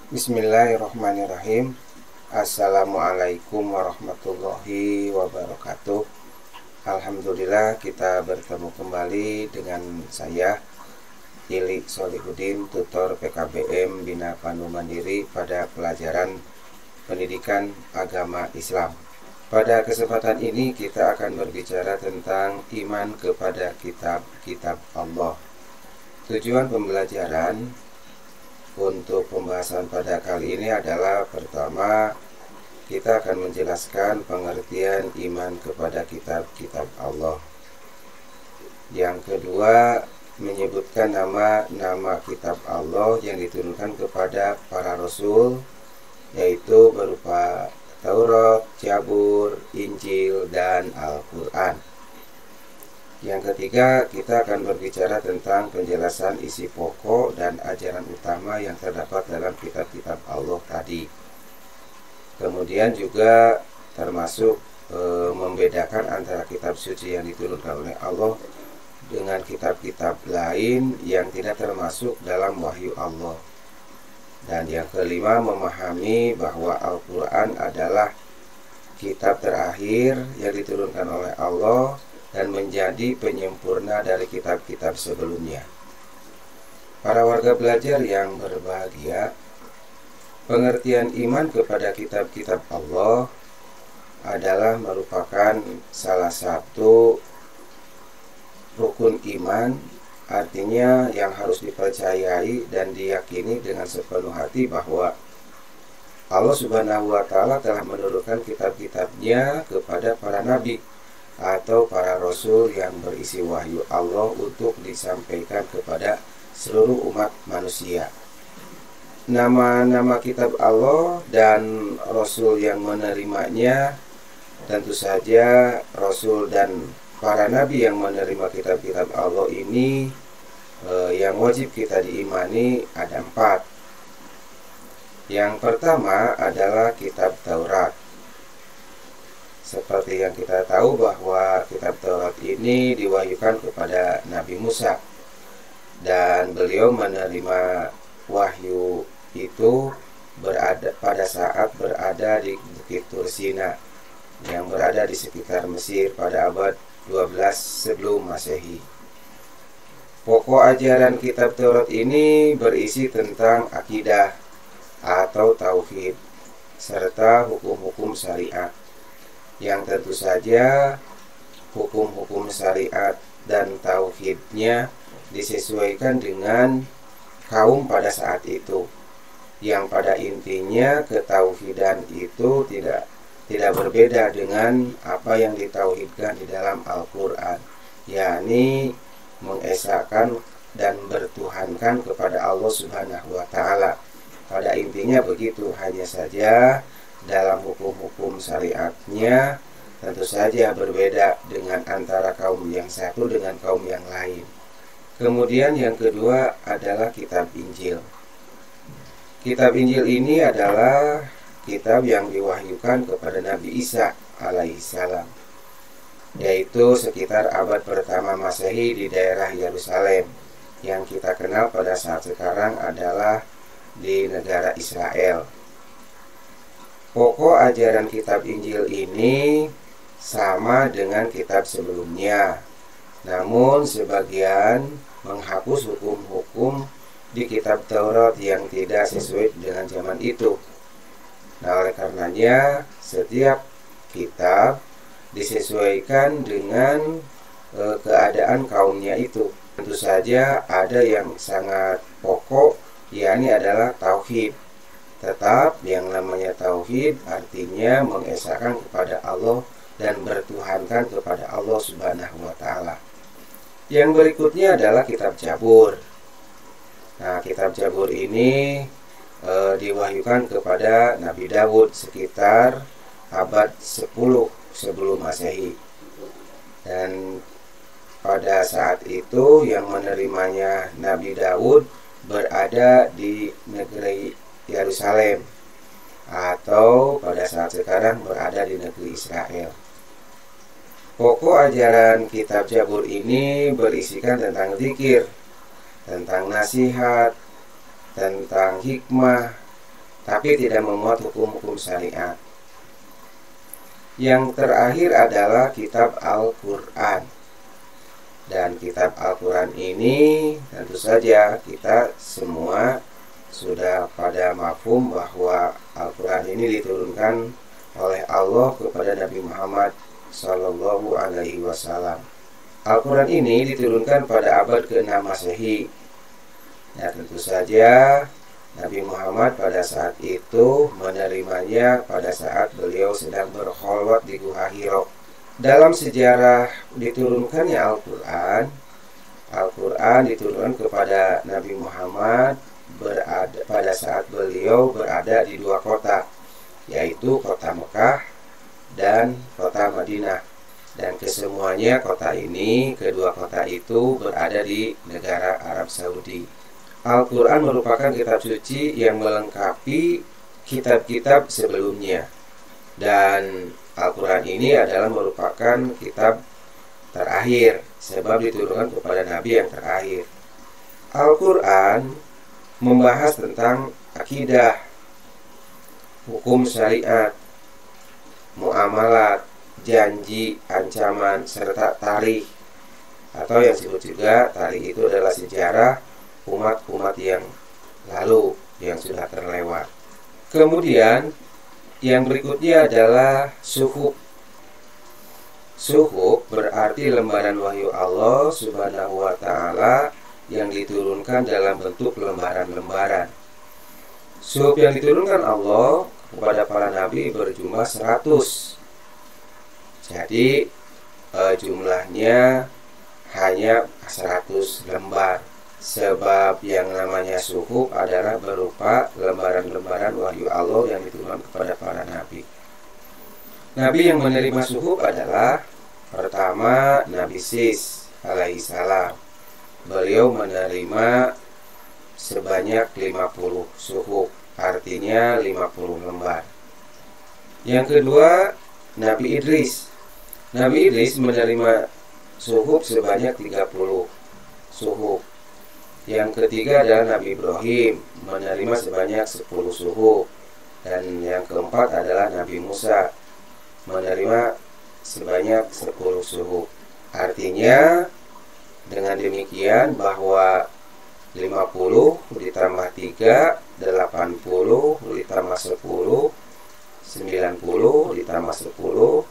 Bismillahirrahmanirrahim. Assalamualaikum warahmatullahi wabarakatuh. Alhamdulillah kita bertemu kembali dengan saya Ili Solihuddin, tutor PKBM Bina Pandu Mandiri pada pelajaran pendidikan agama Islam. Pada kesempatan ini kita akan berbicara tentang iman kepada kitab-kitab Allah. Tujuan pembelajaran untuk pembahasan pada kali ini adalah, pertama, kita akan menjelaskan pengertian iman kepada kitab-kitab Allah. Yang kedua, menyebutkan nama-nama kitab Allah yang diturunkan kepada para rasul, yaitu berupa Taurat, Zabur, Injil, dan Al-Quran. Yang ketiga, kita akan berbicara tentang penjelasan isi pokok dan ajaran utama yang terdapat dalam kitab-kitab Allah tadi. Kemudian juga termasuk membedakan antara kitab suci yang diturunkan oleh Allah dengan kitab-kitab lain yang tidak termasuk dalam wahyu Allah. Dan yang kelima, memahami bahwa Al-Quran adalah kitab terakhir yang diturunkan oleh Allah dan menjadi penyempurna dari kitab-kitab sebelumnya. Para warga belajar yang berbahagia, pengertian iman kepada kitab-kitab Allah adalah merupakan salah satu rukun iman, artinya yang harus dipercayai dan diyakini dengan sepenuh hati bahwa Allah Subhanahu wa Ta'ala telah menurunkan kitab-kitabnya kepada para nabi atau para rasul yang berisi wahyu Allah untuk disampaikan kepada seluruh umat manusia. Nama-nama kitab Allah dan rasul yang menerimanya, tentu saja rasul dan para nabi yang menerima kitab-kitab Allah ini yang wajib kita diimani ada 4. Yang pertama adalah kitab Taurat. Seperti yang kita tahu bahwa kitab Taurat ini diwahyukan kepada Nabi Musa, dan beliau menerima wahyu itu pada saat berada di Bukit Tursina yang berada di sekitar Mesir pada abad 12 sebelum Masehi. Pokok ajaran kitab Taurat ini berisi tentang akidah atau tauhid serta hukum-hukum syariat, yang tentu saja hukum-hukum syariat dan tauhidnya disesuaikan dengan kaum pada saat itu, yang pada intinya ketauhidan itu tidak berbeda dengan apa yang ditauhidkan di dalam Al-Quran, yakni mengesahkan dan bertuhankan kepada Allah Subhanahu wa Ta'ala. Pada intinya begitu, hanya saja dalam hukum-hukum syariatnya tentu saja berbeda dengan antara kaum yang satu dengan kaum yang lain. Kemudian yang kedua adalah kitab Injil. Kitab Injil ini adalah kitab yang diwahyukan kepada Nabi Isa alaihissalam, yaitu sekitar abad pertama Masehi di daerah Yerusalem, yang kita kenal pada saat sekarang adalah di negara Israel. Pokok ajaran kitab Injil ini sama dengan kitab sebelumnya, namun sebagian menghapus hukum-hukum di kitab Taurat yang tidak sesuai dengan zaman itu. Nah, oleh karenanya setiap kitab disesuaikan dengan keadaan kaumnya itu. Tentu saja ada yang sangat pokok, yakni adalah tauhid. Tetap yang namanya tauhid artinya mengesahkan kepada Allah dan bertuhankan kepada Allah Subhanahu wa Ta'ala. Yang berikutnya adalah kitab Zabur. Nah, kitab Zabur ini diwahyukan kepada Nabi Daud sekitar abad 10 sebelum Masehi. Dan pada saat itu yang menerimanya Nabi Daud berada di negeri Yerusalem, atau pada saat sekarang berada di negeri Israel. Pokok ajaran kitab Zabur ini berisikan tentang zikir, tentang nasihat, tentang hikmah, tapi tidak memuat hukum-hukum syariat. Yang terakhir adalah kitab Al-Quran. Dan kitab Al-Quran ini tentu saja kita semua sudah pada mafhum bahwa Al-Quran ini diturunkan oleh Allah kepada Nabi Muhammad Sallallahu Alaihi Wasallam. Al-Quran ini diturunkan pada abad ke-6 Masehi. Nah, tentu saja Nabi Muhammad pada saat itu menerimanya pada saat beliau sedang berkholwat di Gua Hiro. Dalam sejarah diturunkannya Al-Quran diturunkan kepada Nabi Muhammad pada saat beliau berada di dua kota, yaitu kota Mekah dan kota Madinah. Dan kesemuanya kedua kota itu berada di negara Arab Saudi. Al-Quran merupakan kitab suci yang melengkapi kitab-kitab sebelumnya. Dan Al-Quran ini adalah merupakan kitab terakhir, sebab diturunkan kepada Nabi yang terakhir. Al-Quran membahas tentang akidah, hukum syariat, muamalat, janji, ancaman, serta tarikh. Atau yang disebut juga tarikh itu adalah sejarah umat-umat yang lalu yang sudah terlewat. Kemudian yang berikutnya adalah suhuf. Suhuf berarti lembaran wahyu Allah Subhanahu wa ta'ala yang diturunkan dalam bentuk lembaran-lembaran. Suhuf yang diturunkan Allah kepada para nabi berjumlah 100. Jadi jumlahnya hanya 100 lembar. Sebab yang namanya suhuf adalah berupa lembaran-lembaran wahyu Allah yang diturunkan kepada para nabi. Nabi yang menerima suhuf adalah pertama Nabi Sis alaihissalam. Beliau menerima sebanyak 50 suhuf, artinya 50 lembar. Yang kedua Nabi Idris. Nabi Idris menerima suhuf sebanyak 30 suhuf. Yang ketiga adalah Nabi Ibrahim, menerima sebanyak 10 suhuf. Dan yang keempat adalah Nabi Musa, menerima sebanyak 10 suhuf. Artinya dengan demikian bahwa 50 ditambah 3, 80 ditambah 10, 90 ditambah 10,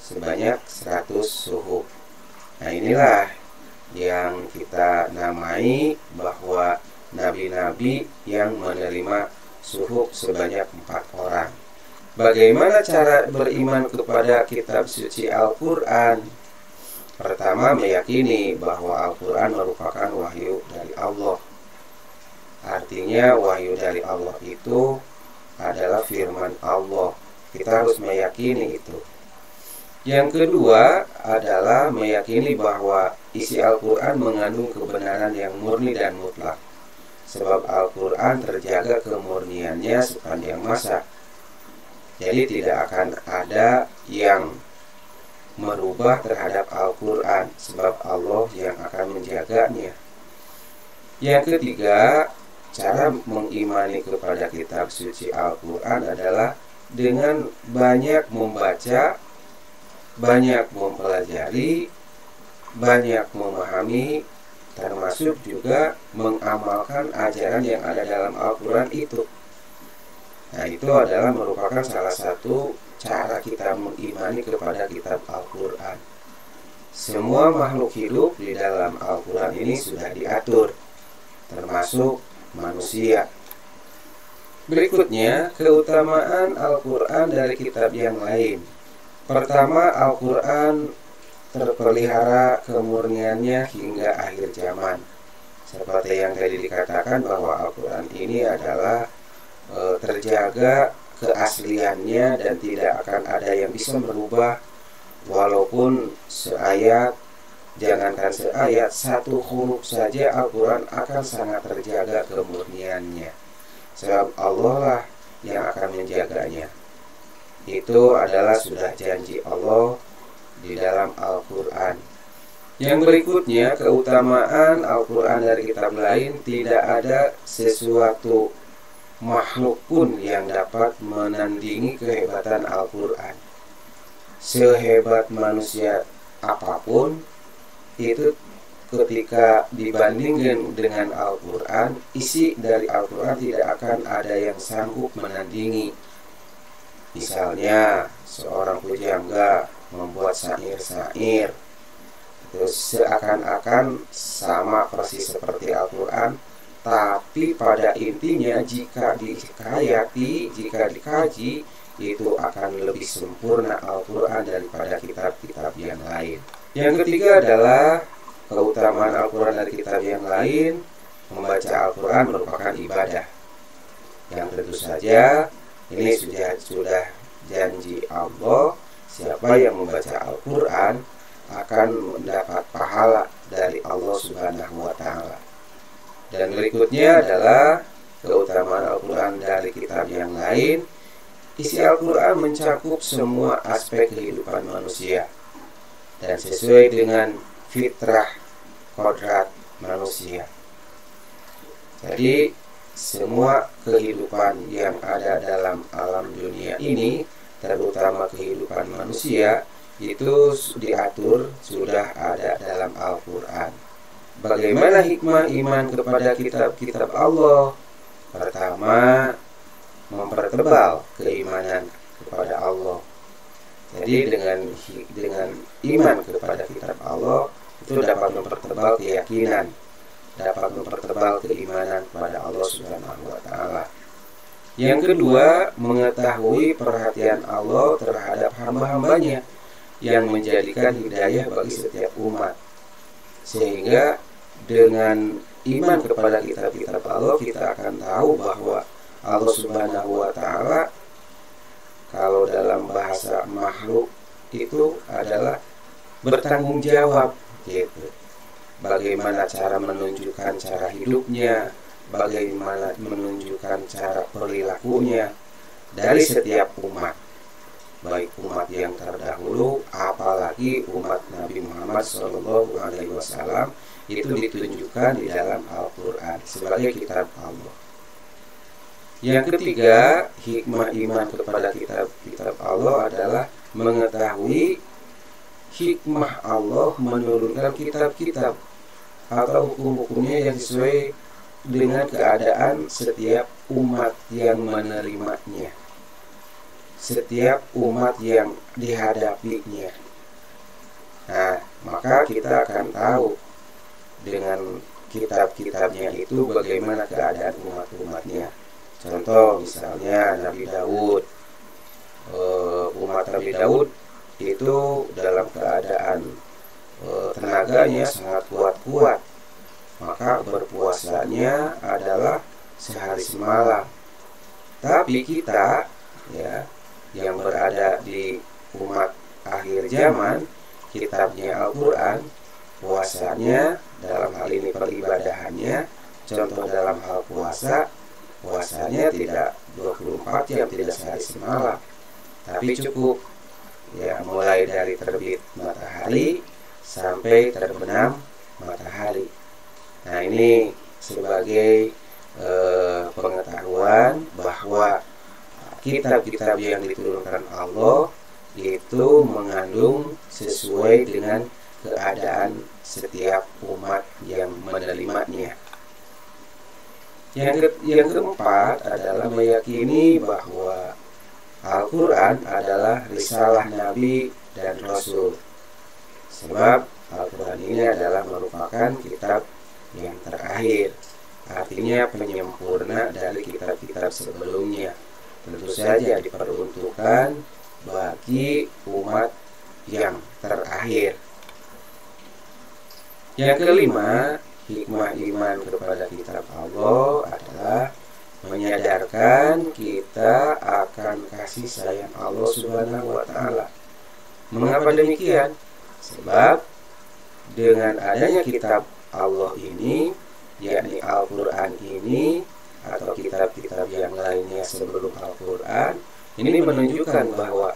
sebanyak 100 suhuf. Nah, inilah yang kita namai bahwa nabi-nabi yang menerima suhuf sebanyak 4 orang. Bagaimana cara beriman kepada kitab suci Al-Quran? Pertama, meyakini bahwa Al-Quran merupakan wahyu dari Allah. Artinya wahyu dari Allah itu adalah firman Allah. Kita harus meyakini itu. Yang kedua adalah meyakini bahwa isi Al-Quran mengandung kebenaran yang murni dan mutlak. Sebab Al-Quran terjaga kemurniannya sepanjang masa. Jadi tidak akan ada yang merubah terhadap Al-Quran, sebab Allah yang akan menjaganya. Yang ketiga, cara mengimani kepada kitab suci Al-Quran adalah dengan banyak membaca, banyak mempelajari, banyak memahami, termasuk juga mengamalkan ajaran yang ada dalam Al-Quran itu. Nah, itu adalah merupakan salah satu cara kita mengimani kepada kitab Al-Quran. Semua makhluk hidup di dalam Al-Quran ini sudah diatur, termasuk manusia. Berikutnya, keutamaan Al-Quran dari kitab yang lain. Pertama, Al-Quran terpelihara kemurniannya hingga akhir zaman. Seperti yang tadi dikatakan bahwa Al-Quran ini adalah terjaga keasliannya dan tidak akan ada yang bisa merubah, walaupun seayat, jangankan seayat, satu huruf saja Al-Quran akan sangat terjaga kemurniannya. Sebab Allah lah yang akan menjaganya. Itu adalah sudah janji Allah di dalam Al-Quran. Yang berikutnya, keutamaan Al-Quran dari kitab lain, tidak ada sesuatu makhluk pun yang dapat menandingi kehebatan Al-Quran. Sehebat manusia apapun, itu ketika dibandingkan dengan Al-Quran, isi dari Al-Quran tidak akan ada yang sanggup menandingi. Misalnya seorang pujangga membuat syair-syair, terus seakan-akan sama persis seperti Al-Quran, tapi pada intinya jika dihayati, jika dikaji, itu akan lebih sempurna Al-Quran daripada kitab-kitab yang lain. Yang ketiga adalah keutamaan Al-Quran dari kitab yang lain. Membaca Al-Quran merupakan ibadah yang tentu saja ini sudah janji Allah, siapa yang membaca Al-Quran akan mendapat pahala dari Allah Subhanahu wa Ta'ala. Dan berikutnya adalah keutamaan Al-Quran dari kitab yang lain. Isi Al-Quran mencakup semua aspek kehidupan manusia dan sesuai dengan fitrah kodrat manusia. Jadi semua kehidupan yang ada dalam alam dunia ini, terutama kehidupan manusia, itu diatur sudah ada dalam Al-Quran. Bagaimana hikmah iman kepada kitab-kitab Allah? Pertama, mempertebal keimanan kepada Allah. Jadi dengan iman kepada kitab Allah itu dapat mempertebal keyakinan, dapat mempertebal keimanan kepada Allah Subhanahu wa Ta'ala. Yang kedua, mengetahui perhatian Allah terhadap hamba-hambanya yang menjadikan hidayah bagi setiap umat. Sehingga dengan iman kepada kitab-kitab Allah, kita akan tahu bahwa Allah Subhanahu wa Ta'ala, kalau dalam bahasa makhluk itu adalah bertanggung jawab gitu. Bagaimana cara menunjukkan cara hidupnya, bagaimana menunjukkan cara perilakunya dari setiap umat, baik umat yang terdahulu, apalagi umat Nabi Muhammad SAW, itu ditunjukkan di dalam Al-Quran sebagai kitab Allah. Yang ketiga, hikmah iman kepada kitab-kitab Allah adalah mengetahui hikmah Allah menurunkan kitab-kitab atau hukum-hukumnya yang sesuai dengan keadaan setiap umat yang menerimanya, setiap umat yang dihadapinya. Nah, maka kita akan tahu dengan kitab-kitabnya itu bagaimana keadaan umat-umatnya. Contoh misalnya Nabi Daud, umat Nabi Daud itu dalam keadaan tenaganya sangat kuat-kuat, maka berpuasanya adalah sehari semalam. Tapi kita ya yang berada di umat akhir zaman, kitabnya Al-Quran, puasanya dalam hal ini peribadahannya, contoh dalam hal puasanya tidak 24 jam, tidak sehari semalam, tapi cukup ya mulai dari terbit matahari sampai terbenam matahari. Nah, ini sebagai pengetahuan bahwa kitab-kitab yang diturunkan Allah itu mengandung sesuai dengan keadaan setiap umat yang menerimanya. Yang keempat adalah meyakini bahwa Al-Quran adalah risalah Nabi dan Rasul. Sebab Al-Quran ini adalah merupakan kitab yang terakhir, artinya penyempurna dari kitab-kitab sebelumnya. Tentu saja diperuntukkan bagi umat yang terakhir. Yang kelima, hikmah iman kepada kitab Allah adalah menyadarkan kita akan kasih sayang Allah Subhanahu wa Ta'ala. Mengapa demikian? Sebab dengan adanya kitab Allah ini, yakni Al-Quran ini, atau kitab-kitab yang lainnya sebelum Al-Quran, ini menunjukkan bahwa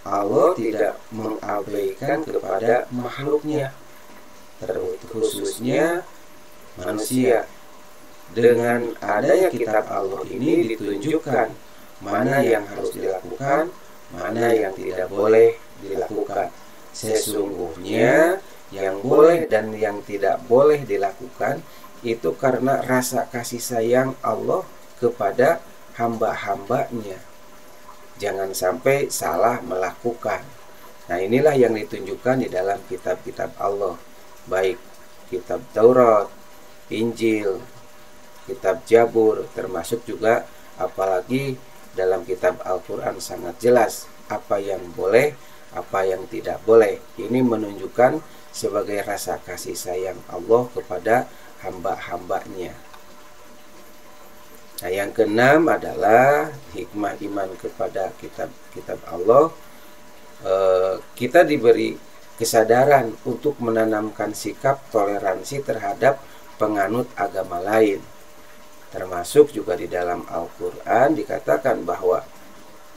Allah tidak mengabaikan kepada makhluknya, terkhususnya manusia. Dengan adanya kitab Allah ini ditunjukkan mana yang harus dilakukan, mana yang tidak boleh dilakukan. Sesungguhnya yang boleh dan yang tidak boleh dilakukan itu karena rasa kasih sayang Allah kepada hamba-hambanya. Jangan sampai salah melakukan. Nah, inilah yang ditunjukkan di dalam kitab-kitab Allah, baik kitab Taurat, Injil, kitab Jabur, termasuk juga apalagi dalam kitab Al-Quran sangat jelas apa yang boleh, apa yang tidak boleh. Ini menunjukkan sebagai rasa kasih sayang Allah kepada hamba-hambanya. Nah, yang keenam adalah hikmah iman kepada kitab-kitab Allah. Kita diberi kesadaran untuk menanamkan sikap toleransi terhadap penganut agama lain. Termasuk juga di dalam Al-Quran dikatakan bahwa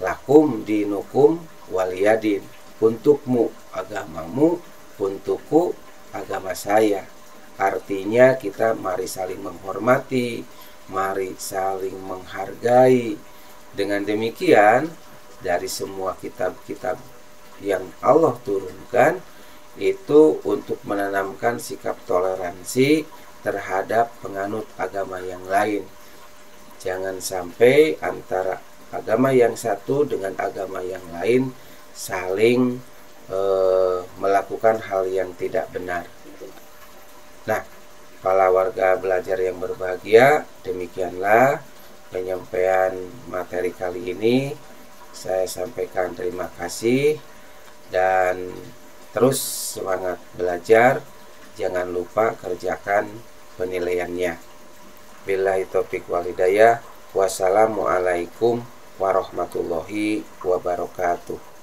lakum dinukum waliyadin, untukmu agamamu, untukku agama saya. Artinya kita mari saling menghormati, mari saling menghargai. Dengan demikian, dari semua kitab-kitab yang Allah turunkan itu untuk menanamkan sikap toleransi terhadap penganut agama yang lain. Jangan sampai antara agama yang satu dengan agama yang lain saling melakukan hal yang tidak benar. Nah, para warga belajar yang berbahagia, demikianlah penyampaian materi kali ini. Saya sampaikan terima kasih dan terus semangat belajar. Jangan lupa kerjakan penilaiannya. Billahi taufiq wal hidayah. Wassalamualaikum warahmatullahi wabarakatuh.